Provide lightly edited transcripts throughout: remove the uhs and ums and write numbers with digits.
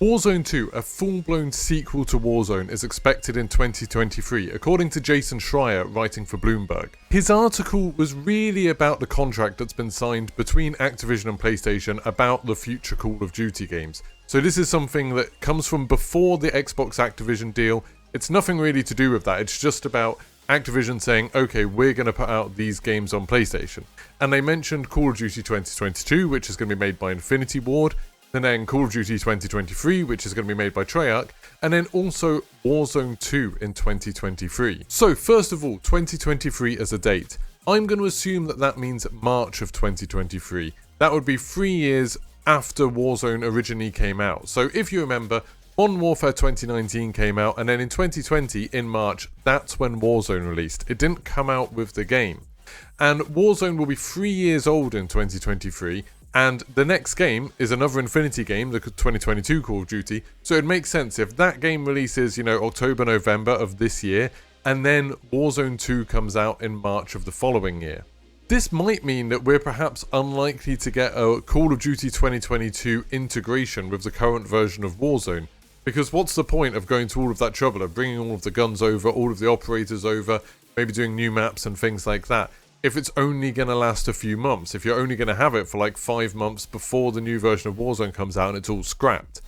Warzone 2, a full-blown sequel to Warzone, is expected in 2023, according to Jason Schreier, writing for Bloomberg. His article was really about the contract that's been signed between Activision and PlayStation about the future Call of Duty games. So this is something that comes from before the Xbox Activision deal. It's nothing really to do with that, it's just about Activision saying, okay, we're going to put out these games on PlayStation. And they mentioned Call of Duty 2022, which is going to be made by Infinity Ward, and then Call of Duty 2023, which is going to be made by Treyarch, and then also Warzone 2 in 2023. So first of all, 2023 as a date. I'm going to assume that that means March of 2023. That would be 3 years after Warzone originally came out. So if you remember, Modern Warfare 2019 came out, and then in 2020, in March, that's when Warzone released. It didn't come out with the game. And Warzone will be 3 years old in 2023, and the next game is another Infinity game, the 2022 Call of Duty, so it makes sense if that game releases, October, November of this year, and then Warzone 2 comes out in March of the following year. This might mean that we're perhaps unlikely to get a Call of Duty 2022 integration with the current version of Warzone, because what's the point of going to all of that trouble of bringing all of the guns over, all of the operators over, maybe doing new maps and things like that, if it's only going to last a few months, if you're only going to have it for like 5 months before the new version of Warzone comes out and it's all scrapped.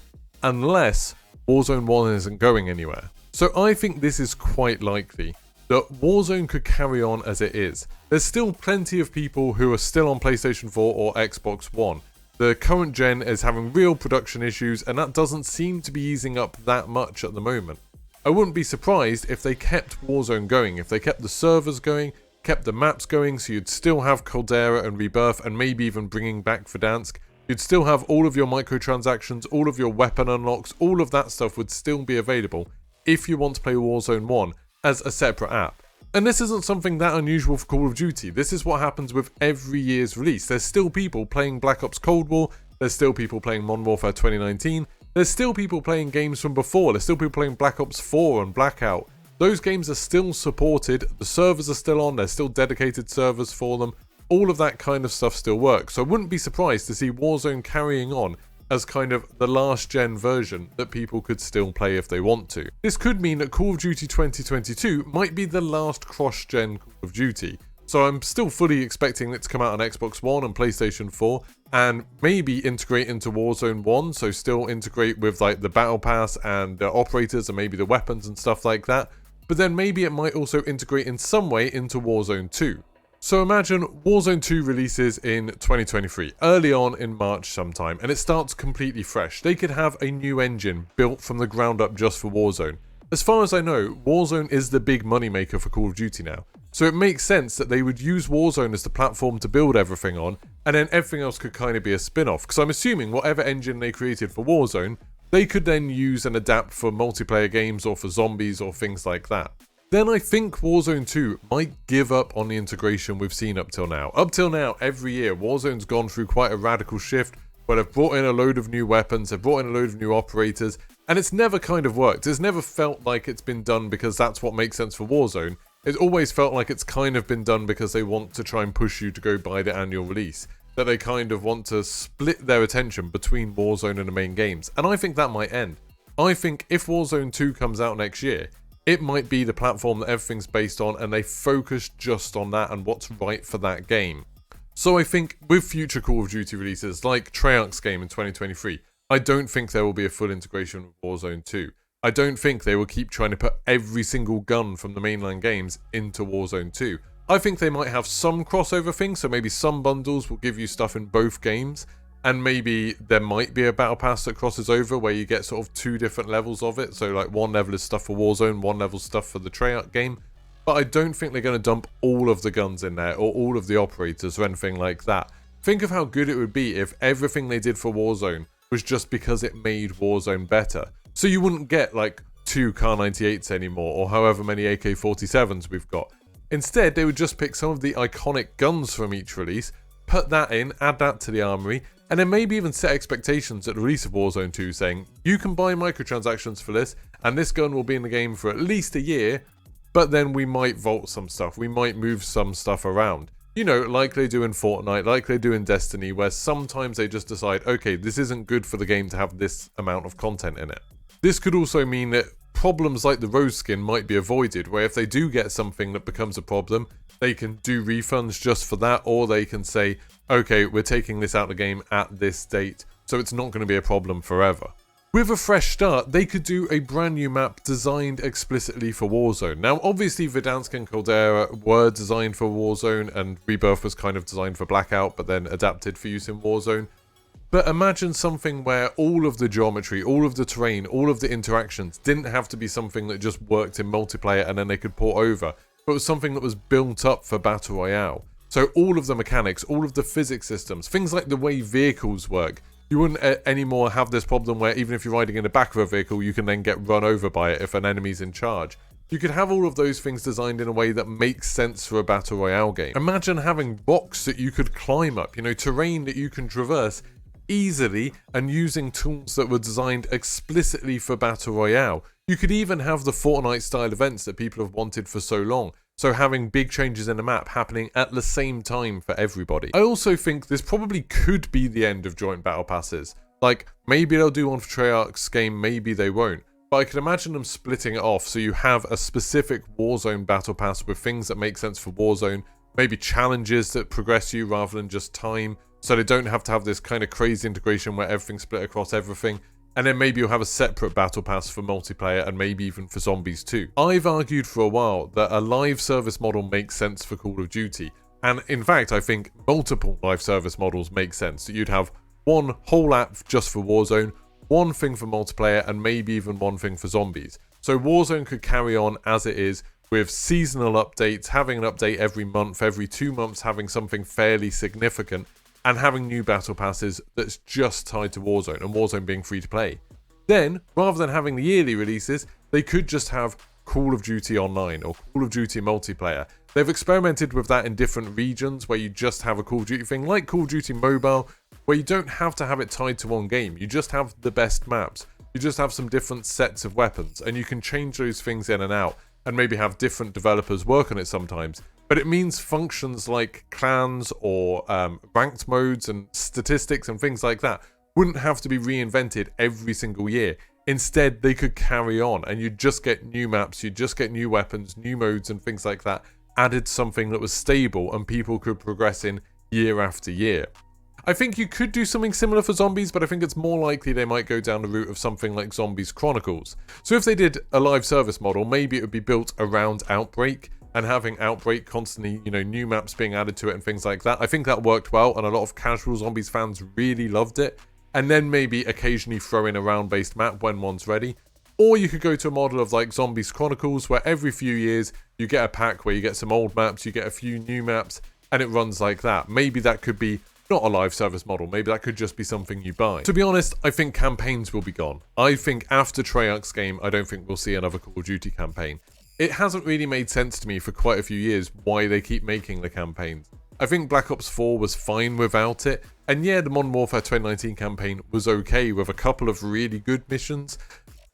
Unless Warzone 1 isn't going anywhere. So I think this is quite likely that Warzone could carry on as it is. There's still plenty of people who are still on PlayStation 4 or Xbox One. The current gen is having real production issues, and that doesn't seem to be easing up that much at the moment. I wouldn't be surprised if they kept Warzone going, if they kept the servers going, kept the maps going, so you'd still have Caldera and Rebirth, and maybe even bringing back Verdansk. You'd still have all of your microtransactions, all of your weapon unlocks, all of that stuff would still be available if you want to play Warzone 1 as a separate app. And this isn't something that unusual for Call of Duty. This is what happens with every year's release. There's still people playing Black Ops Cold War, there's still people playing Modern Warfare 2019, there's still people playing games from before, there's still people playing Black Ops 4 and Blackout. Those games are still supported, the servers are still on, there's still dedicated servers for them, all of that kind of stuff still works. So I wouldn't be surprised to see Warzone carrying on as kind of the last gen version that people could still play if they want to. This could mean that Call of Duty 2022 might be the last cross-gen Call of Duty. So I'm still fully expecting it to come out on Xbox One and PlayStation 4 and maybe integrate into Warzone 1, so still integrate with like the Battle Pass and the operators and maybe the weapons and stuff like that. But then maybe it might also integrate in some way into Warzone 2. So imagine Warzone 2 releases in 2023, early on in March sometime, and it starts completely fresh. They could have a new engine built from the ground up just for Warzone. As far as I know, Warzone is the big moneymaker for Call of Duty now. So it makes sense that they would use Warzone as the platform to build everything on, and then everything else could kind of be a spin-off. Because I'm assuming whatever engine they created for Warzone, they could then use and adapt for multiplayer games or for zombies or things like that. Then I think Warzone 2 might give up on the integration we've seen up till now. Up till now, every year, Warzone's gone through quite a radical shift where they've brought in a load of new weapons, they've brought in a load of new operators, and it's never kind of worked. It's never felt like it's been done because that's what makes sense for Warzone. It's always felt like it's kind of been done because they want to try and push you to go buy the annual release. That they kind of want to split their attention between Warzone and the main games. And I think that might end. I think if Warzone 2 comes out next year, it might be the platform that everything's based on and they focus just on that and what's right for that game. So I think with future Call of Duty releases like Treyarch's game in 2023, I don't think there will be a full integration with Warzone 2. I don't think they will keep trying to put every single gun from the mainline games into Warzone 2. I think they might have some crossover things, so maybe some bundles will give you stuff in both games, and maybe there might be a battle pass that crosses over where you get sort of 2 different levels of it, so like one level is stuff for Warzone, one level stuff for the Treyarch game, but I don't think they're going to dump all of the guns in there, or all of the operators or anything like that. Think of how good it would be if everything they did for Warzone was just because it made Warzone better. So you wouldn't get like 2 Kar 98s anymore, or however many AK-47s we've got. Instead, they would just pick some of the iconic guns from each release, put that in, add that to the armory, and then maybe even set expectations at the release of Warzone 2 saying, you can buy microtransactions for this, and this gun will be in the game for at least a year, but then we might vault some stuff, we might move some stuff around. You know, like they do in Fortnite, like they do in Destiny, where sometimes they just decide, okay, this isn't good for the game to have this amount of content in it. This could also mean that problems like the rose skin might be avoided, where if they do get something that becomes a problem, they can do refunds just for that, or they can say, okay, we're taking this out of the game at this date, so it's not going to be a problem forever. With a fresh start, they could do a brand new map designed explicitly for Warzone. Now, obviously, Verdansk and Caldera were designed for Warzone, and Rebirth was kind of designed for Blackout, but then adapted for use in Warzone. But imagine something where all of the geometry, all of the terrain, all of the interactions didn't have to be something that just worked in multiplayer and then they could port over, but was something that was built up for Battle Royale. So all of the mechanics, all of the physics systems, things like the way vehicles work, you wouldn't anymore have this problem where even if you're riding in the back of a vehicle, you can then get run over by it if an enemy's in charge. You could have all of those things designed in a way that makes sense for a Battle Royale game. Imagine having rocks that you could climb up, you know, terrain that you can traverse easily and using tools that were designed explicitly for Battle Royale. You could even have the Fortnite style events that people have wanted for so long. So having big changes in the map happening at the same time for everybody. I also think this probably could be the end of joint battle passes. Like, maybe they'll do one for Treyarch's game, maybe they won't. But I could imagine them splitting it off so you have a specific Warzone battle pass with things that make sense for Warzone, maybe challenges that progress you rather than just time, so they don't have to have this kind of crazy integration where everything's split across everything. And then maybe you'll have a separate battle pass for multiplayer and maybe even for zombies too. I've argued for a while that a live service model makes sense for Call of Duty. And in fact, I think multiple live service models make sense. That you'd have one whole app just for Warzone, one thing for multiplayer, and maybe even one thing for zombies. So Warzone could carry on as it is with seasonal updates, having an update every month, every 2 months, having something fairly significant, and having new battle passes that's just tied to Warzone, and Warzone being free to play. Then, rather than having the yearly releases, they could just have Call of Duty Online or Call of Duty Multiplayer. They've experimented with that in different regions where you just have a Call of Duty thing, like Call of Duty Mobile, where you don't have to have it tied to one game. You just have the best maps. You just have some different sets of weapons, and you can change those things in and out, and maybe have different developers work on it sometimes. But it means functions like clans or ranked modes and statistics and things like that wouldn't have to be reinvented every single year. Instead, they could carry on and you'd just get new maps, you'd just get new weapons, new modes and things like that, added something that was stable and people could progress in year after year. I think you could do something similar for zombies, but I think it's more likely they might go down the route of something like Zombies Chronicles. So if they did a live service model, maybe it would be built around Outbreak, and having Outbreak constantly, you know, new maps being added to it and things like that. I think that worked well, and a lot of casual Zombies fans really loved it. And then maybe occasionally throw in a round-based map when one's ready. Or you could go to a model of like Zombies Chronicles, where every few years you get a pack where you get some old maps, you get a few new maps, and it runs like that. Maybe that could be not a live service model, maybe that could just be something you buy. To be honest, I think campaigns will be gone. I think after Treyarch's game, I don't think we'll see another Call of Duty campaign. It hasn't really made sense to me for quite a few years why they keep making the campaigns. I think Black Ops 4 was fine without it, and yeah, the Modern Warfare 2019 campaign was okay with a couple of really good missions.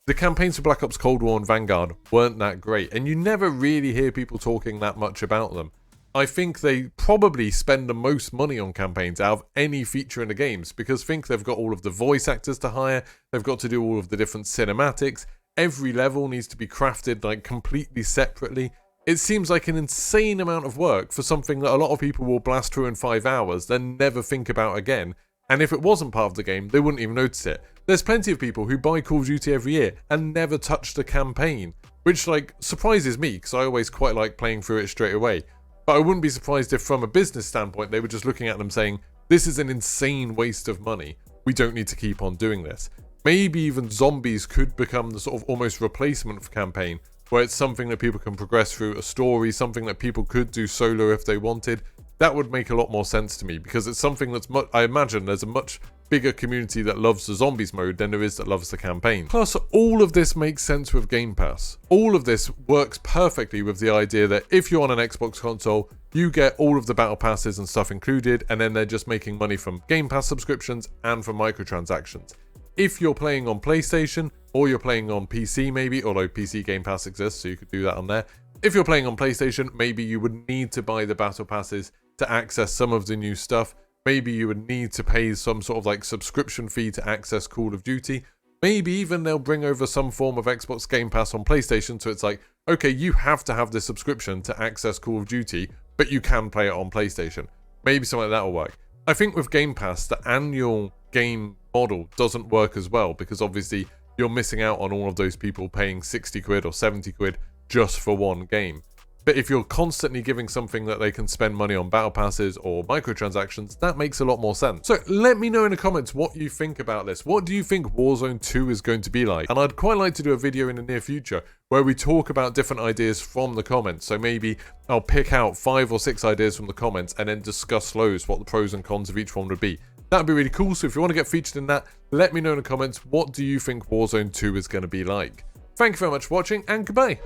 The campaigns for Black Ops Cold War and Vanguard weren't that great, and you never really hear people talking that much about them. I think they probably spend the most money on campaigns out of any feature in the games, because think they've got all of the voice actors to hire, they've got to do all of the different cinematics, every level needs to be crafted like completely separately. It seems like an insane amount of work for something that a lot of people will blast through in 5 hours, then never think about again. And if it wasn't part of the game, they wouldn't even notice it. There's plenty of people who buy Call of Duty every year and never touch the campaign, which like surprises me because I always quite like playing through it straight away. But I wouldn't be surprised if from a business standpoint, they were just looking at them saying, this is an insane waste of money. We don't need to keep on doing this. Maybe even zombies could become the sort of almost replacement for campaign, where it's something that people can progress through, a story, something that people could do solo if they wanted. That would make a lot more sense to me, because it's something that's I imagine there's a much bigger community that loves the zombies mode than there is that loves the campaign. Plus, all of this makes sense with Game Pass. All of this works perfectly with the idea that if you're on an Xbox console, you get all of the battle passes and stuff included, and then they're just making money from Game Pass subscriptions and from microtransactions. If you're playing on PlayStation, or you're playing on PC maybe, although PC Game Pass exists, so you could do that on there. If you're playing on PlayStation, maybe you would need to buy the battle passes to access some of the new stuff. Maybe you would need to pay some sort of like subscription fee to access Call of Duty. Maybe even they'll bring over some form of Xbox Game Pass on PlayStation, so it's like, okay, you have to have this subscription to access Call of Duty, but you can play it on PlayStation. Maybe something like that will work. I think with Game Pass, the annual game model doesn't work as well, because obviously you're missing out on all of those people paying 60 quid or 70 quid just for one game. But if you're constantly giving something that they can spend money on battle passes or microtransactions, that makes a lot more sense. So let me know in the comments what you think about this. What do you think Warzone 2 is going to be like? And I'd quite like to do a video in the near future where we talk about different ideas from the comments. So maybe I'll pick out 5 or 6 ideas from the comments and then discuss those, what the pros and cons of each one would be. That'd be really cool. So if you want to get featured in that, let me know in the comments, what do you think Warzone 2 is going to be like? Thank you very much for watching, and goodbye.